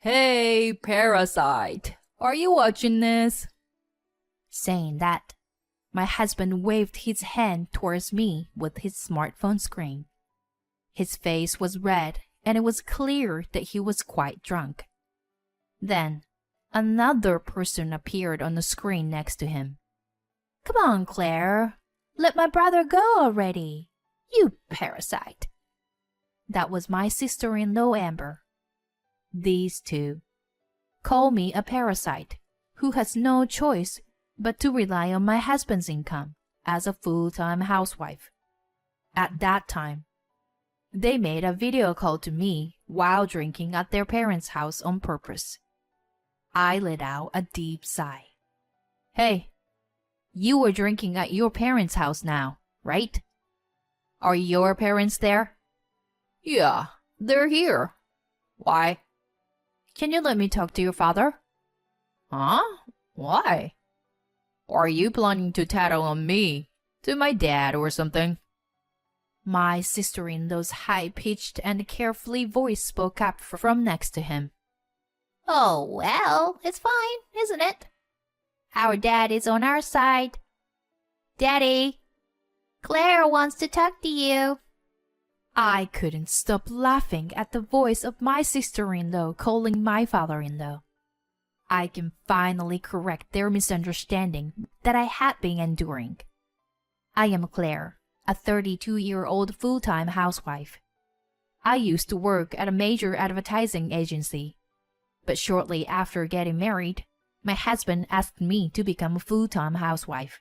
Hey, parasite, are you watching this? Saying that, my husband waved his hand towards me with his smartphone screen. His face was red, and it was clear that he was quite drunk. Then, another person appeared on the screen next to him. "Come on, Claire. Let my brother go already. You parasite." That was my sister-in-law, Amber. These two call me a parasite who has no choice but to rely on my husband's income as a full-time housewife. At that time, they made a video call to me while drinking at their parents' house on purpose. I let out a deep sigh. "Hey, you were drinking at your parents' house now, right? Are your parents there?" Yeah, they're here. Why? "Can you let me talk to your father?" Huh? Why? Are you planning to tattle on me, to my dad or something? My sister-in-law's high-pitched and carefully voice spoke up from next to him. "Oh, well, it's fine, isn't it? Our dad is on our side. Daddy, Claire wants to talk to you." I couldn't stop laughing at the voice of my sister-in-law calling my father-in-law. I can finally correct their misunderstanding that I had been enduring. I am Claire, a 32-year-old full-time housewife. I used to work at a major advertising agency, but shortly after getting married, my husband asked me to become a full-time housewife.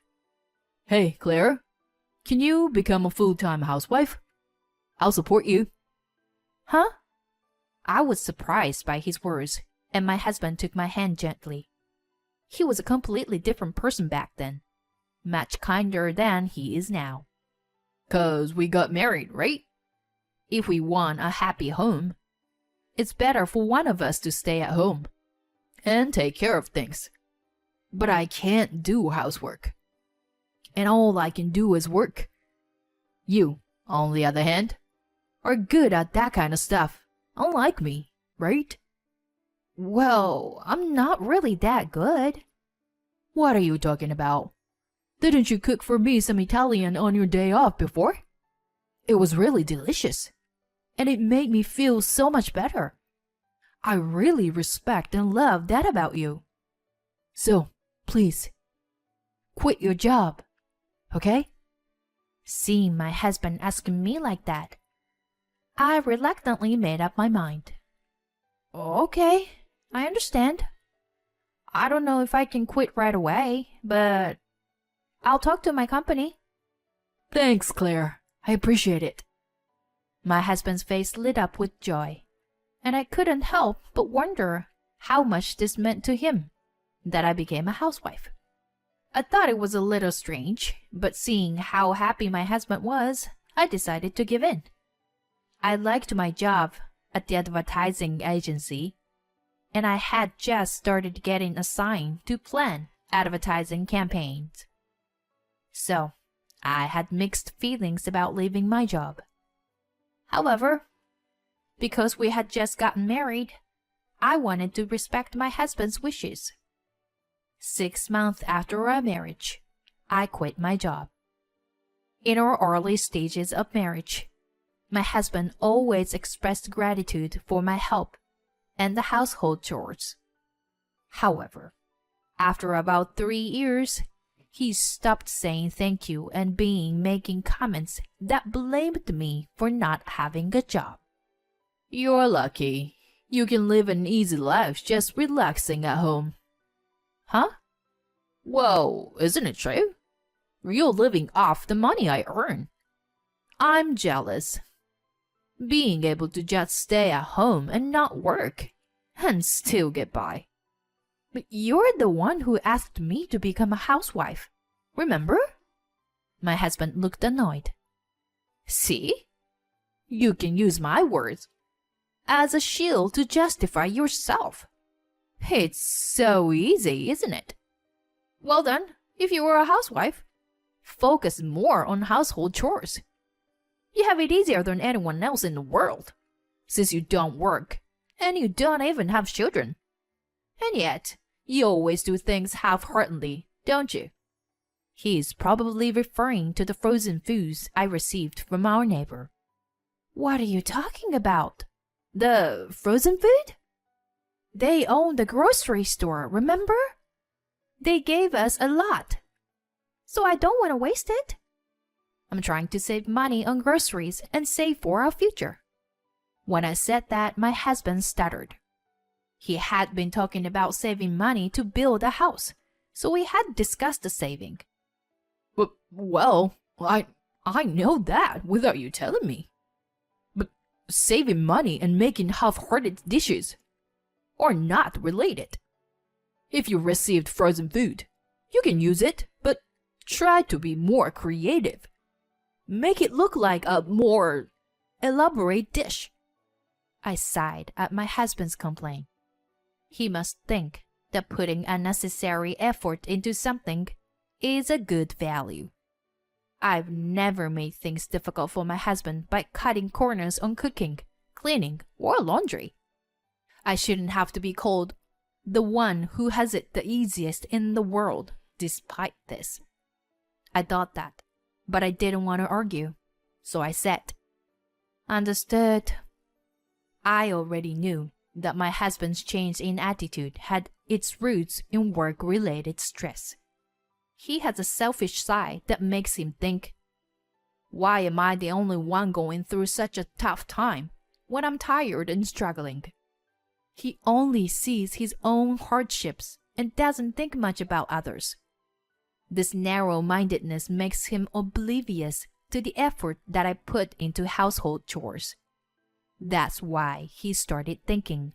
Hey, Claire, can you become a full-time housewife? I'll support you. Huh? I was surprised by his words, and my husband took my hand gently. He was a completely different person back then, much kinder than he is now. 'Cause we got married, right? If we want a happy home, it's better for one of us to stay at home and take care of things. But I can't do housework, and all I can do is work. You, on the other hand, are good at that kind of stuff, unlike me, right? Well, I'm not really that good. What are you talking about? Didn't you cook for me some Italian on your day off before? It was really delicious, and it made me feel so much better. I really respect and love that about you. So, please, quit your job, okay? Seeing my husband asking me like that, I reluctantly made up my mind. Okay, I understand. I don't know if I can quit right away, but I'll talk to my company. Thanks, Claire. I appreciate it. My husband's face lit up with joy, and I couldn't help but wonder how much this meant to him, that I became a housewife. I thought it was a little strange, but seeing how happy my husband was, I decided to give in. I liked my job at the advertising agency, and I had just started getting assigned to plan advertising campaigns. So, I had mixed feelings about leaving my job. However, because we had just gotten married, I wanted to respect my husband's wishes. 6 months after our marriage, I quit my job. In our early stages of marriage, my husband always expressed gratitude for my help and the household chores. However, after about 3 years, he stopped saying thank you and making comments that blamed me for not having a job. You're lucky. You can live an easy life just relaxing at home. Huh? Whoa, isn't it true? You're living off the money I earn. I'm jealous. Being able to just stay at home and not work, and still get by. But you're the one who asked me to become a housewife, remember? My husband looked annoyed. See? You can use my words as a shield to justify yourself. It's so easy, isn't it? Well then, if you were a housewife, focus more on household chores. You have it easier than anyone else in the world, since you don't work And you don't even have children. And yet, you always do things half-heartedly, don't you? He's probably referring to the frozen foods I received from our neighbor. What are you talking about? The frozen food? They own the grocery store, remember? They gave us a lot. So I don't want to waste it. I'm trying to save money on groceries and save for our future. When I said that, my husband stuttered. He had been talking about saving money to build a house, so we had discussed the saving. Well, I know that without you telling me. But saving money and making half-hearted dishes are not related. If you received frozen food, you can use it, but try to be more creative. Make it look like a more elaborate dish. I sighed at my husband's complaint. He must think that putting unnecessary effort into something is a good value. I've never made things difficult for my husband by cutting corners on cooking, cleaning, or laundry. I shouldn't have to be called the one who has it the easiest in the world, despite this. I thought that, but I didn't want to argue, so I said, Understood. I already knew that my husband's change in attitude had its roots in work-related stress. He has a selfish side that makes him think, why am I the only one going through such a tough time when I'm tired and struggling? He only sees his own hardships and doesn't think much about others. This narrow-mindedness makes him oblivious to the effort that I put into household chores. That's why he started thinking,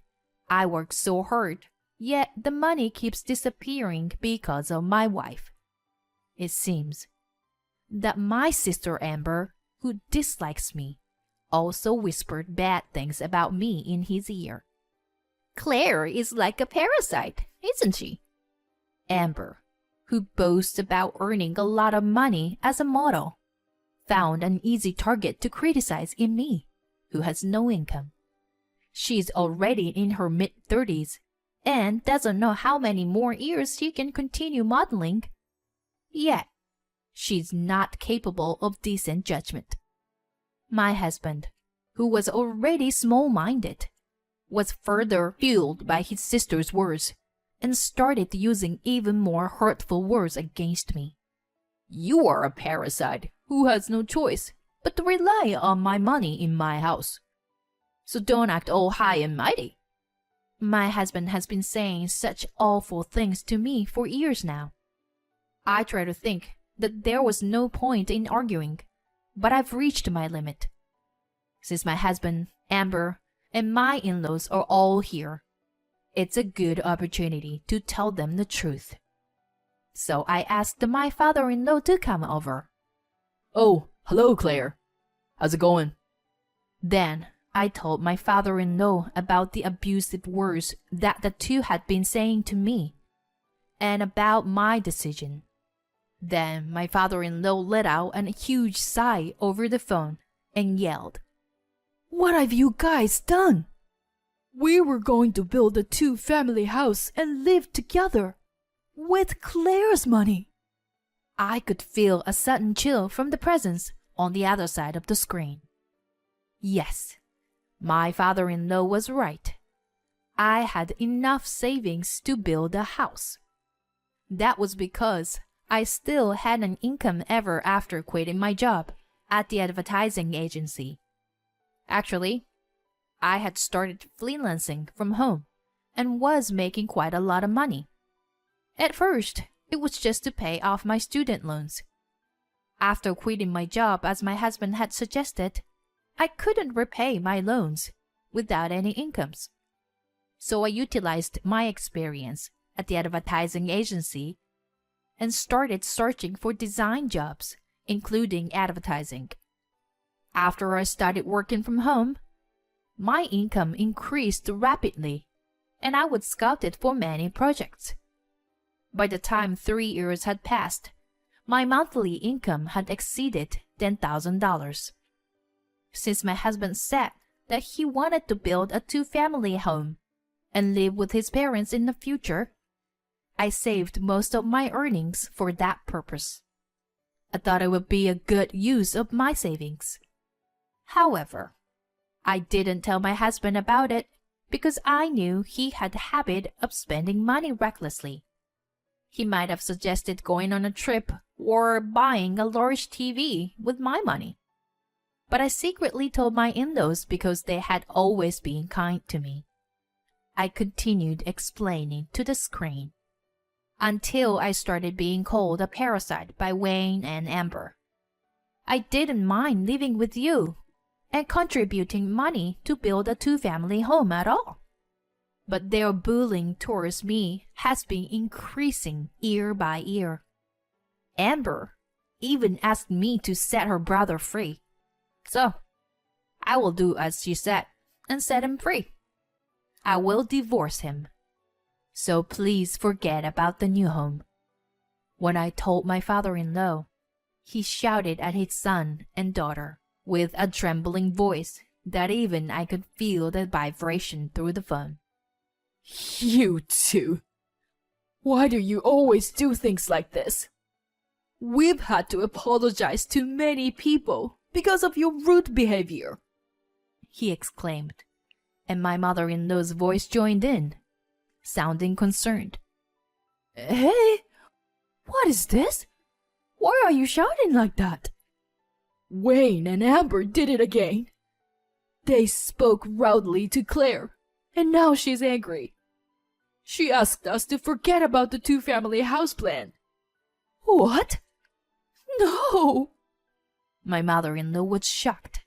I work so hard, yet the money keeps disappearing because of my wife. It seems that my sister Amber, who dislikes me, also whispered bad things about me in his ear. Claire is like a parasite, isn't she? Amber, who boasts about earning a lot of money as a model, found an easy target to criticize in me, who has no income. She's already in her mid-30s and doesn't know how many more years she can continue modeling. Yet, she's not capable of decent judgment. My husband, who was already small-minded, was further fueled by his sister's words and started using even more hurtful words against me. You are a parasite who has no choice but to rely on my money in my house. So don't act all high and mighty. My husband has been saying such awful things to me for years now. I try to think that there was no point in arguing, but I've reached my limit. Since my husband, Amber, and my in-laws are all here, it's a good opportunity to tell them the truth. So I asked my father-in-law to come over. Oh, hello, Claire. How's it going? Then I told my father-in-law about the abusive words that the two had been saying to me, and about my decision. Then my father-in-law let out a huge sigh over the phone and yelled, What have you guys done? We were going to build a two-family house and live together with Claire's money. I could feel a sudden chill from the presence on the other side of the screen. Yes, my father-in-law was right. I had enough savings to build a house. That was because I still had an income ever after quitting my job at the advertising agency. Actually, I had started freelancing from home and was making quite a lot of money. At first, it was just to pay off my student loans. After quitting my job as my husband had suggested, I couldn't repay my loans without any incomes. So I utilized my experience at the advertising agency and started searching for design jobs, including advertising. After I started working from home, my income increased rapidly, and I was scouted for many projects. By the time 3 years had passed, my monthly income had exceeded $10,000. Since my husband said that he wanted to build a two-family home and live with his parents in the future. I saved most of my earnings for that purpose. I thought it would be a good use of my savings. However, I didn't tell my husband about it because I knew he had the habit of spending money recklessly. He might have suggested going on a trip or buying a large TV with my money. But I secretly told my in-laws because they had always been kind to me. I continued explaining to the screen until I started being called a parasite by Wayne and Amber. I didn't mind living with you and contributing money to build a two-family home at all. But their bullying towards me has been increasing year by year. Amber even asked me to set her brother free. So, I will do as she said and set him free. I will divorce him. So please forget about the new home. When I told my father-in-law, he shouted at his son and daughter with a trembling voice that even I could feel the vibration through the phone. You two! Why do you always do things like this? We've had to apologize to many people because of your rude behavior, he exclaimed, and my mother-in-law's voice joined in, sounding concerned. Hey, what is this? Why are you shouting like that? Wayne and Amber did it again. They spoke rudely to Claire, and now she's angry. She asked us to forget about the two-family house plan. What? No! My mother-in-law was shocked.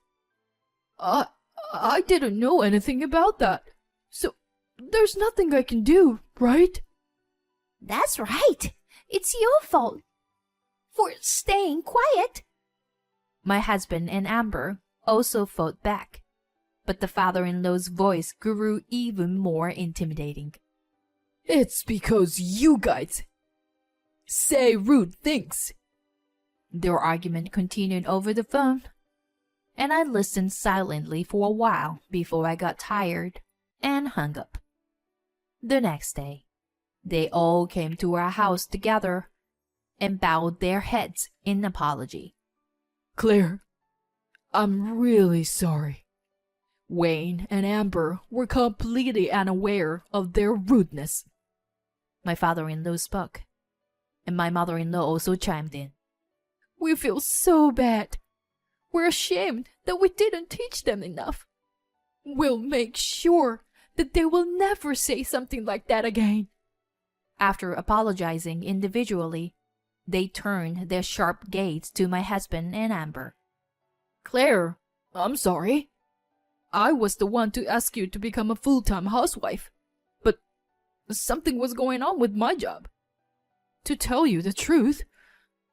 I didn't know anything about that. So, there's nothing I can do, right? That's right. It's your fault for staying quiet. My husband and Amber also fought back, but the father-in-law's voice grew even more intimidating. It's because you guys say rude things. Their argument continued over the phone, and I listened silently for a while before I got tired and hung up. The next day, they all came to our house together and bowed their heads in apology. Claire, I'm really sorry. Wayne and Amber were completely unaware of their rudeness. My father-in-law spoke, and my mother-in-law also chimed in. We feel so bad. We're ashamed that we didn't teach them enough. We'll make sure that they will never say something like that again. After apologizing individually, they turned their sharp gaze to my husband and Amber. Claire, I'm sorry. I was the one to ask you to become a full-time housewife, but something was going on with my job. To tell you the truth,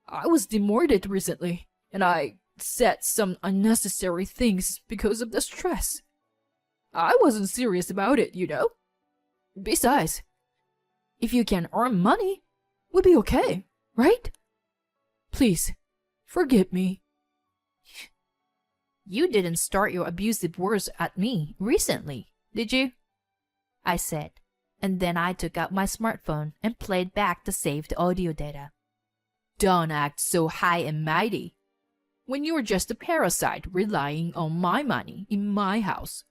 I was demoted recently, and I said some unnecessary things because of the stress. I wasn't serious about it, you know. Besides, if you can earn money, we'll be okay, right? Please, forgive me. You didn't start your abusive words at me recently, did you? I said, and then I took out my smartphone and played back the saved audio data. Don't act so high and mighty when you're just a parasite relying on my money in my house.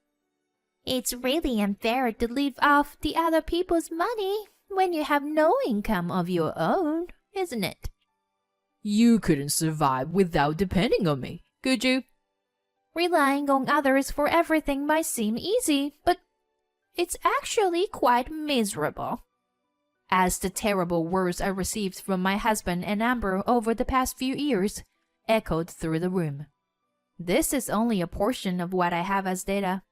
It's really unfair to live off the other people's money when you have no income of your own, isn't it? You couldn't survive without depending on me, could you? Relying on others for everything might seem easy, but it's actually quite miserable. As the terrible words I received from my husband and Amber over the past few years echoed through the room. This is only a portion of what I have as data.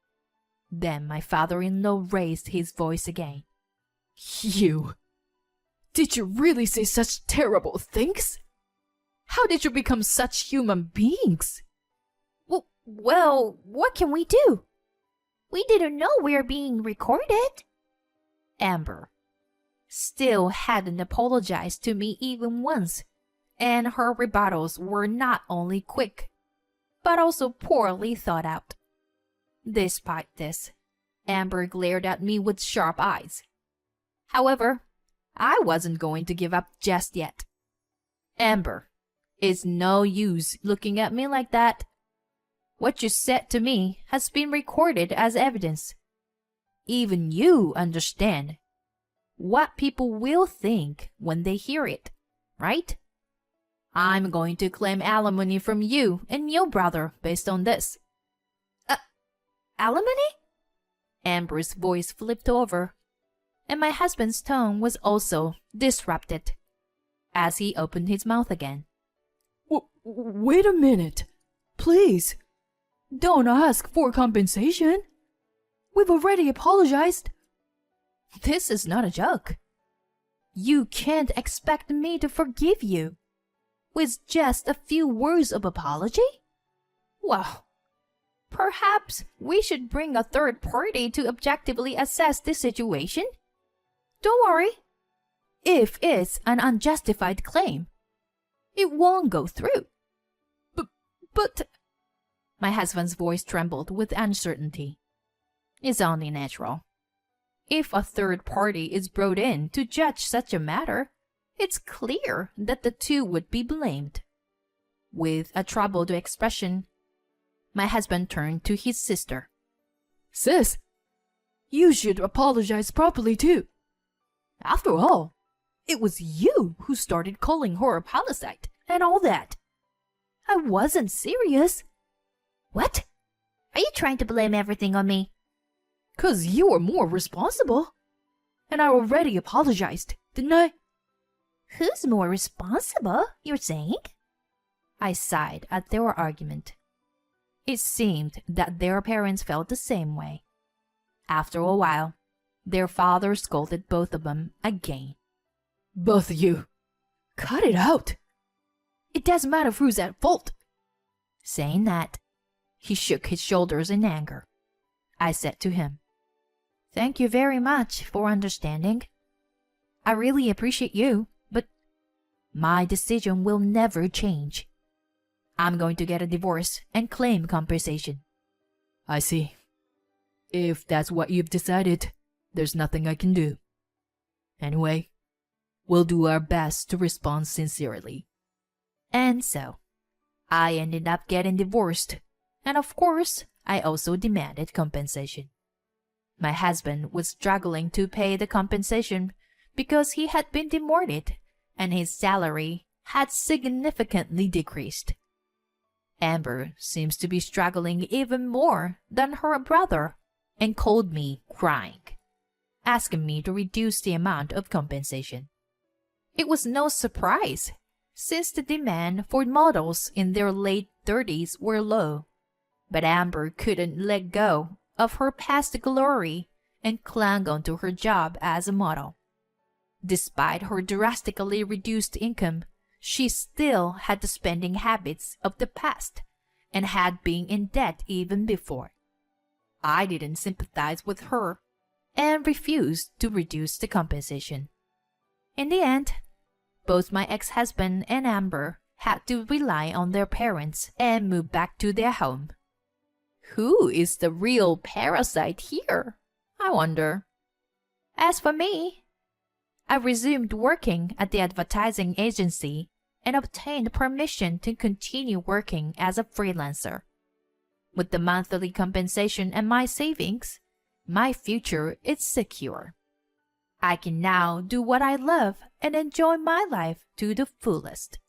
Then my father-in-law raised his voice again. You! Did you really say such terrible things? How did you become such human beings? Well, what can we do? We didn't know we were being recorded. Amber still hadn't apologized to me even once, and her rebuttals were not only quick, but also poorly thought out. Despite this, Amber glared at me with sharp eyes. However, I wasn't going to give up just yet. Amber, it's no use looking at me like that. What you said to me has been recorded as evidence. Even you understand what people will think when they hear it, right? I'm going to claim alimony from you and your brother based on this. Alimony? Amber's voice flipped over, and my husband's tone was also disrupted as he opened his mouth again. Wait a minute. Please. Don't ask for compensation. We've already apologized. This is not a joke. You can't expect me to forgive you with just a few words of apology? Well, perhaps we should bring a third party to objectively assess the situation. Don't worry. If it's an unjustified claim, it won't go through. But... My husband's voice trembled with uncertainty. It's only natural. If a third party is brought in to judge such a matter, it's clear that the two would be blamed. With a troubled expression, my husband turned to his sister. Sis, you should apologize properly too. After all, it was you who started calling her a parasite and all that. I wasn't serious. What? Are you trying to blame everything on me? 'Cause you were more responsible. And I already apologized, didn't I? Who's more responsible, you're saying? I sighed at their argument. It seemed that their parents felt the same way. After a while, their father scolded both of them again. Both of you. Cut it out. It doesn't matter who's at fault. Saying that, he shook his shoulders in anger. I said to him, "Thank you very much for understanding. I really appreciate you, but my decision will never change. I'm going to get a divorce and claim compensation." I see. If that's what you've decided, there's nothing I can do. Anyway, we'll do our best to respond sincerely. And so, I ended up getting divorced, and of course, I also demanded compensation. My husband was struggling to pay the compensation because he had been demoted and his salary had significantly decreased. Amber seems to be struggling even more than her brother and called me crying, asking me to reduce the amount of compensation. It was no surprise, since the demand for models in their late 30s were low. But Amber couldn't let go of her past glory and clung onto her job as a model. Despite her drastically reduced income, she still had the spending habits of the past and had been in debt even before. I didn't sympathize with her and refused to reduce the compensation. In the end, both my ex-husband and Amber had to rely on their parents and move back to their home. Who is the real parasite here, I wonder? As for me, I resumed working at the advertising agency and obtained permission to continue working as a freelancer. With the monthly compensation and my savings, my future is secure. I can now do what I love and enjoy my life to the fullest.